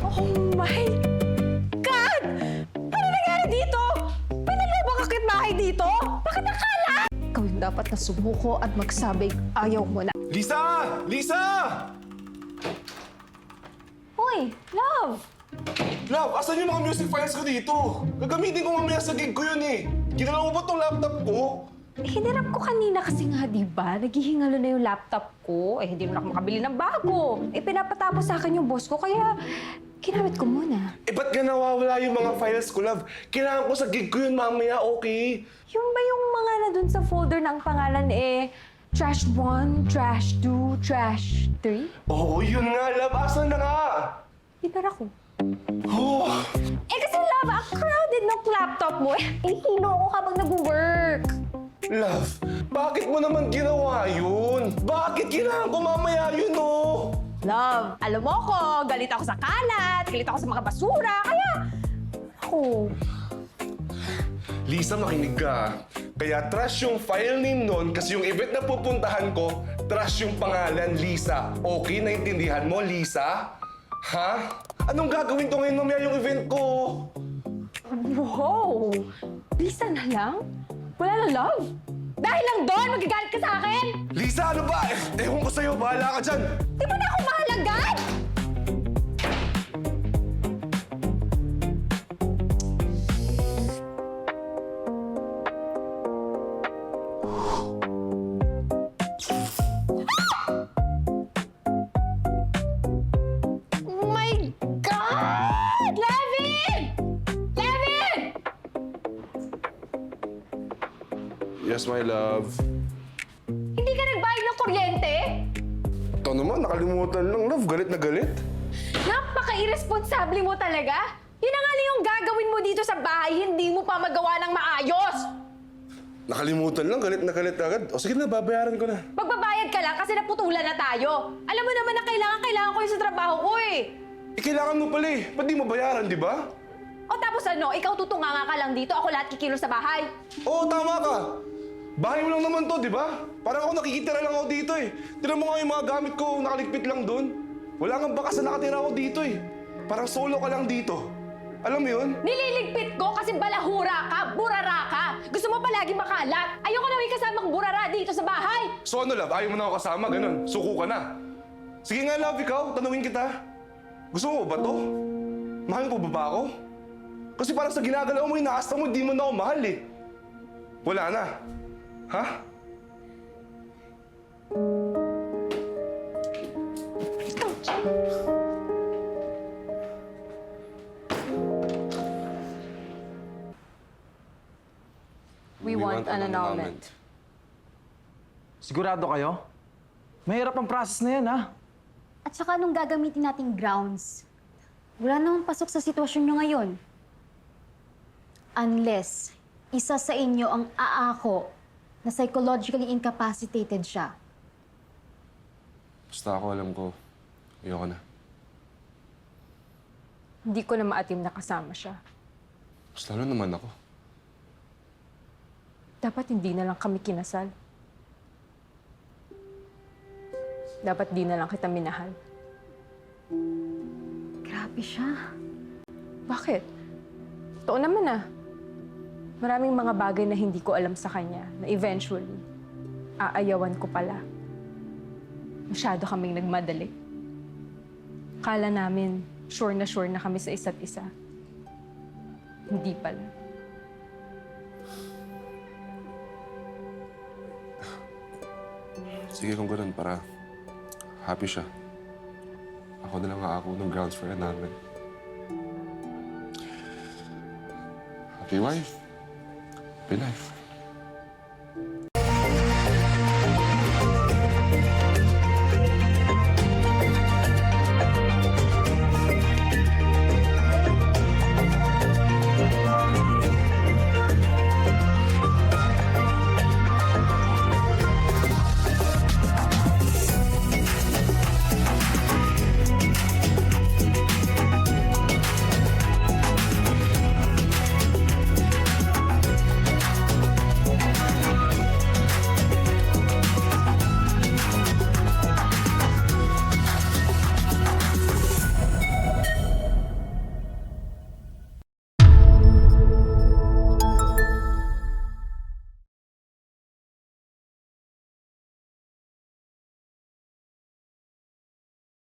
Oh my God! Ano nangyari dito? Pinalubang akit bahay dito? Bakit nakala? Ikaw yung dapat na sumuko at magsabing ayaw mo na. Lisa! Lisa! Hoy, love! Love, asan yung mga music files ko dito? Gagamitin ko mamaya sa gig ko yun eh. Ginalaw mo ba tong laptop ko? Hinarap ko kanina kasi nga, di ba? Naghihingalo na yung laptop ko. Hindi mo na ako makabili ng bago. Pinapatapos sa akin yung boss ko, kaya ginamit ko muna. Ba't ka nawawala yung mga files ko, love? Kailangan ko sa gig ko yun mamaya, okay? Yung ba yung mga na dun sa folder ng pangalan Trash 1, Trash 2, Trash 3? Oo, yun nga, love. Asan na nga? Hinara ko. Oh, Kasi love, ang crowded ng laptop mo. Hilo ako habang nag-work. love, bakit mo naman ginawa yun? Bakit kailangan ko mamaya yun, oh? Love, alam mo ko, galit ako sa kalat, galit ako sa mga basura, kaya... Ako, Lisa, makinig ka. Kaya trash yung file name nun kasi yung event na pupuntahan ko, trash yung pangalan, Lisa. Okay, naintindihan mo, Lisa? Ha? Anong gagawin ko ngayon mamaya yung event ko? wow! Lisa na lang? Wala na love? Dahil lang doon, magagalit ka sa akin? Lisa, ano ba? Ewan ko sa'yo, bahala ka dyan. Di ba na ako mahal agad? Oh my God! Levin! Levin! Yes, my love. Hindi ka nagbayad ng kuryente? Ito naman, nakalimutan lang, love. Galit na galit. Napaka-irresponsable mo talaga. Yun na nga lang yung gagawin mo dito sa bahay, hindi mo pa magawa ng maayos. Nakalimutan lang, galit na galit agad. O sige na, babayaran ko na. Magbabayad ka lang kasi naputulan na tayo. Alam mo naman na kailangan ko yung sa trabaho ko eh. Kailangan mo pala eh. Ba't di mo bayaran, di ba? O tapos ano, ikaw tutunganga ka lang dito, ako lahat kikilos sa bahay. Oo, tama ka. Bahay mo lang naman to, di ba? Parang ako nakikitira lang ako dito eh. Tignan mo nga yung mga gamit ko, nakaligpit lang doon. Wala nga bakas na nakatira ako dito eh. Parang solo ka lang dito. Alam mo yun? Nililigpit ko kasi balahura ka, burara ka. Gusto mo palagi makalat. Ayoko na may kasamang burara dito sa bahay. So ano, love? Ayaw mo na ako kasama, ganun. Suko ka na. Sige nga, love, ikaw. Tanungin kita. Gusto mo ba to? Mahal mo ba ako? Kasi parang sa ginagalaw mo, inaasta mo, di mo na ako mahal eh. Wala na. Ha? We want an annulment. Sigurado kayo? Mahirap ang process na yan, ha? At saka anong gagamitin nating grounds? Wala namang pasok sa sitwasyon nyo ngayon. Unless, isa sa inyo ang aako na psychologically incapacitated siya. Basta ako alam ko, ayoko na. Hindi ko na maatim na kasama siya. Mas lalo naman ako. Dapat hindi na lang kami kinasal. Dapat di na lang kita minahal. Grabe siya. Bakit? Totoo naman ah. Maraming mga bagay na hindi ko alam sa kanya na eventually, aayawan ko pala. Masyado kaming nagmadali. Kala namin, sure na kami sa isa't isa. Hindi pala. Sige kung ganun, para happy siya. Ako na lang aako ng grounds for annulment. Happy wife. Happy life.